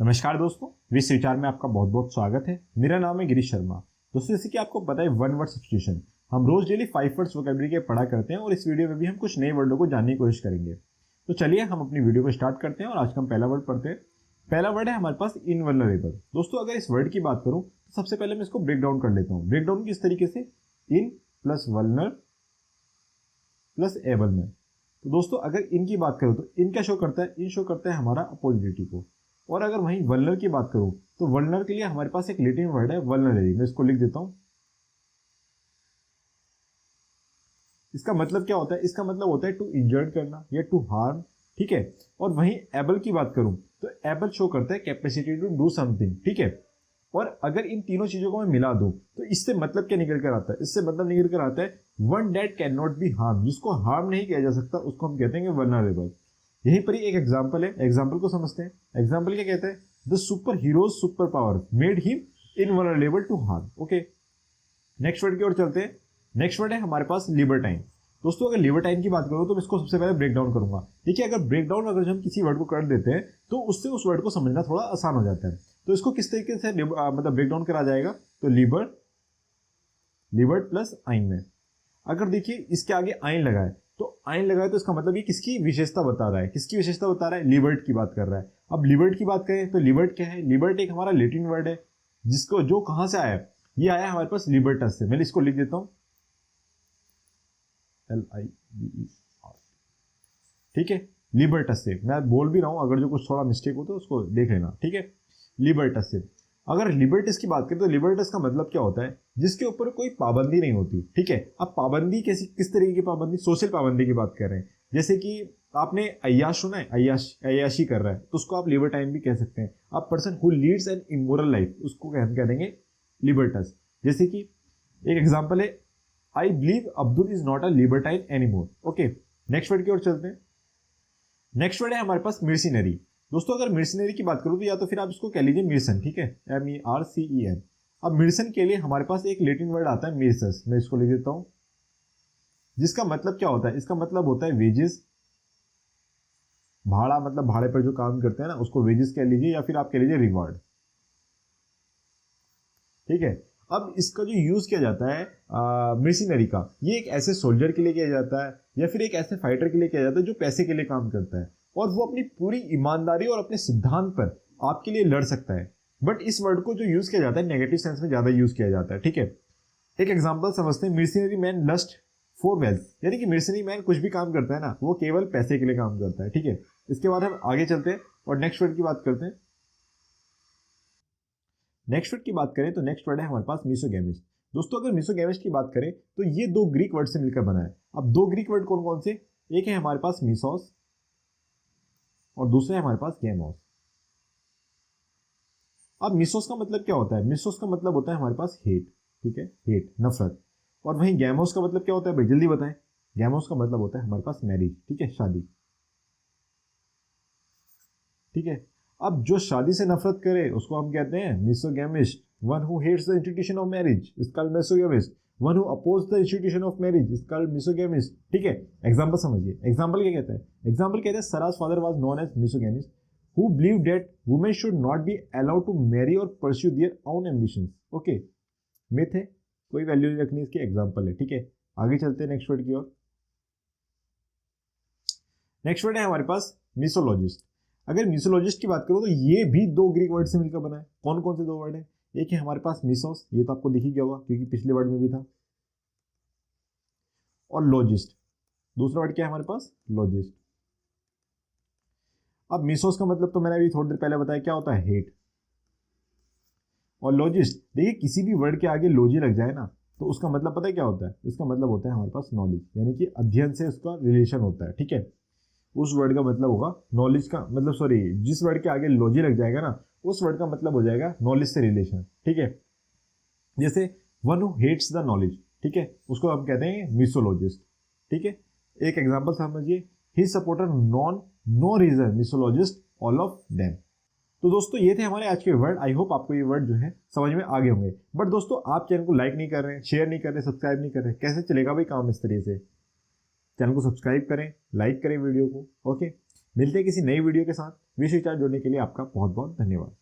नमस्कार दोस्तों, विश विचार में आपका बहुत बहुत स्वागत है। मेरा नाम है गिरीश शर्मा। दोस्तों, जैसे कि आपको पता है, वन वर्ड सब्स्टिट्यूशन हम रोज डेली 5 वर्ड्स वोकैबुलरी के पढ़ा करते हैं और इस वीडियो में भी हम कुछ नए वर्डों को जानने की कोशिश करेंगे। तो चलिए हम अपनी वीडियो को स्टार्ट करते हैं और आज का हम पहला वर्ड पढ़ते हैं। पहला वर्ड है हमारे पास इनवल्नरेबल। दोस्तों, अगर इस वर्ड की बात करूं तो सबसे पहले मैं इसको ब्रेक डाउन कर लेता हूँ। ब्रेक डाउन किस तरीके से, इन प्लस वल्नर प्लस एबल में। तो दोस्तों, अगर इन की बात करूं तो इन क्या शो करता है, इन शो करता है हमारा अपोजिटिविटी को। और अगर वहीं वल्नर की बात करूं तो वल्नर के लिए हमारे पास एक लैटिन वर्ड है वल्नरेरी। मैं इसको लिख देता हूं। इसका मतलब क्या होता है, इसका मतलब होता है टू इंजर्ड करना या टू हार्म, ठीक है। और वहीं एबल की बात करूं तो एबल शो करता है कैपेसिटी टू डू समथिंग, ठीक है। और अगर इन तीनों चीजों को मैं मिला दूं तो इससे मतलब क्या निकल कर आता है, इससे मतलब निकल कर आता है one that can not be harm. जिसको हार्म नहीं किया जा सकता उसको हम कहते हैं वल्नरेबल। यहीं पर ही एक एग्जांपल है, एग्जांपल को समझते हैं। एग्जांपल क्या कहता है, the super heroes super power made him invulnerable to harm. Okay, next word की ओर चलते हैं। नेक्स्ट वर्ड है हमारे पास लिबर्टाइन। दोस्तों, अगर लिबर्टाइन की बात करूं तो मैं इसको सबसे पहले ब्रेक डाउन करूंगा। देखिए, अगर ब्रेक डाउन अगर हम किसी वर्ड को कर देते हैं तो उससे उस वर्ड को समझना थोड़ा आसान हो जाता है। तो इसको किस तरीके से मतलब ब्रेक डाउन करा जाएगा, तो लिबर्ट प्लस आइन में। अगर देखिए इसके आगे आइन लगाए तो आइन लगाए तो इसका मतलब ये किसकी विशेषता बता रहा है, किसकी विशेषता बता रहा है, लिबर्ट की बात कर रहा है। अब लिबर्ट की बात करें तो लिबर्ट क्या है, लिबर्ट एक हमारा लैटिन वर्ड है जिसको जो कहां से आया है, ये आया हमारे पास लिबर्टस से। मैं इसको लिख देता हूं LIBER, ठीक है, लिबर्टस से। मैं बोल भी रहा हूं, अगर जो कुछ थोड़ा मिस्टेक हो तो उसको देख लेना, ठीक है, लिबर्टस से। अगर लिबर्टस की बात करें तो लिबर्टस का मतलब क्या होता है, जिसके ऊपर कोई पाबंदी नहीं होती, ठीक है। अब पाबंदी कैसी, किस तरीके की पाबंदी, सोशल पाबंदी की बात कर रहे हैं। जैसे कि आपने अय्याश सुना है, अय्याशी कर रहा है तो उसको आप लिबर्टाइन भी कह सकते हैं। अब person who leads an immoral life, उसको कह देंगे लिबर्टस। जैसे कि एक एग्जांपल है, I believe Abdul is not a libertine anymore. Okay, next word की ओर चलते हैं। नेक्स्ट वर्ड है हमारे पास मिर्सिनरी। दोस्तों, अगर मिर्सिनरी की बात करूं तो या तो फिर आप इसको कह लीजिए मिर्सन, ठीक है, MERCEN। अब मिर्सन के लिए हमारे पास एक लैटिन वर्ड आता है मिर्सस। मैं इसको लिख देता हूं, जिसका मतलब क्या होता है, इसका मतलब होता है वेजेस, भाड़ा, मतलब भाड़े पर जो काम करते हैं ना उसको वेजेस कह लीजिए या फिर आप कह लीजिए रिवार्ड, ठीक है। अब इसका जो यूज किया जाता है मिर्सिनरी का, ये एक ऐसे सोल्जर के लिए किया जाता है या फिर एक ऐसे फाइटर के लिए किया जाता है जो पैसे के लिए काम करता है और वो अपनी पूरी ईमानदारी और अपने सिद्धांत पर आपके लिए लड़ सकता है। बट इस वर्ड को जो यूज किया जाता है नेगेटिव सेंस में ज्यादा यूज किया जाता है, ठीक है। एक एग्जांपल समझते हैं, मिर्सिनरी मैन लस्ट फॉर वेल्थ, यानी कि मिर्सिनरी मैन कुछ भी काम करता है ना वो केवल पैसे के लिए काम करता है, ठीक है। इसके बाद हम आगे चलते हैं और नेक्स्ट वर्ड की बात करते हैं। नेक्स्ट वर्ड की बात करें तो नेक्स्ट वर्ड है हमारे पास मिसोगैमिस्ट। दोस्तों, अगर मिसोगैमिस्ट की बात करें तो ये दो ग्रीक वर्ड से मिलकर बना है। अब दो ग्रीक वर्ड कौन कौन से, एक है हमारे पास मिसोस और दूसरा है हमारे पास गैमोस। अब मिसोस का मतलब क्या होता है, मिसोस का मतलब होता है हमारे पास हेट, ठीक है, हेट, नफरत। और वहीं गैमोस का मतलब क्या होता है भाई, जल्दी बताएं। गैमोस का मतलब होता है हमारे पास मैरिज, ठीक है, शादी, ठीक है। अब जो शादी से नफरत करे उसको हम कहते हैं misogamist. One who hates the institution of marriage is called misogamist. One who oppose the institution of marriage is called misogamist, ठीक है। एग्जांपल समझिए, एग्जांपल क्या कहता है, एग्जांपल कहते हैं Sarah's father was known as misogamist who believe that women should not be allowed to marry और pursue their own ambitions. Okay, myth है, कोई वैल्यू नहीं रखनी, इसकी एग्जांपल है, ठीक है। आगे चलते हैं नेक्स्ट वर्ड की ओर। नेक्स्ट वर्ड है हमारे पास मिसोलॉजिस्ट। अगर मिसोलॉजिस्ट की बात करूं तो ये भी दो ग्रीक वर्ड से मिलकर बना है। कौन कौन से दो वर्ड है, एक है हमारे पास मिसोस, ये तो आपको दिख ही गया होगा क्योंकि पिछले वर्ड में भी था, और लॉजिस्ट, दूसरा वर्ड क्या है हमारे पास, लॉजिस्ट। अब मिसोस का मतलब तो मैंने अभी थोड़ी देर पहले बताया क्या होता है, हेट। और लॉजिस्ट, देखिए किसी भी वर्ड के आगे लॉजी लग जाए ना तो उसका मतलब पता है क्या होता है, इसका मतलब होता है हमारे पास नॉलेज, यानी कि अध्ययन से उसका रिलेशन होता है, ठीक है। उस वर्ड का मतलब होगा नॉलेज का मतलब, सॉरी, जिस वर्ड के आगे लॉजी लग जाएगा ना उस वर्ड का मतलब हो जाएगा नॉलेज से रिलेशन, ठीक है। जैसे one who hates the knowledge, ठीक है, उसको हम कहते हैं मिसोलॉजिस्ट, ठीक है। एक एग्जांपल समझिए, he supporter non no reason misologist all of them. तो दोस्तों, ये थे हमारे आज के वर्ड। आई होप आपको ये वर्ड जो है समझ में आ गए होंगे। बट दोस्तों, आप चैनल को लाइक नहीं कर रहे हैं, शेयर नहीं कर रहे, सब्सक्राइब नहीं कर रहे, कैसे चलेगा भाई काम इस तरीके से। चैनल को सब्सक्राइब करें, लाइक करें वीडियो को, ओके। मिलते हैं किसी नई वीडियो के साथ। विश्व विचार जुड़ने के लिए आपका बहुत बहुत धन्यवाद।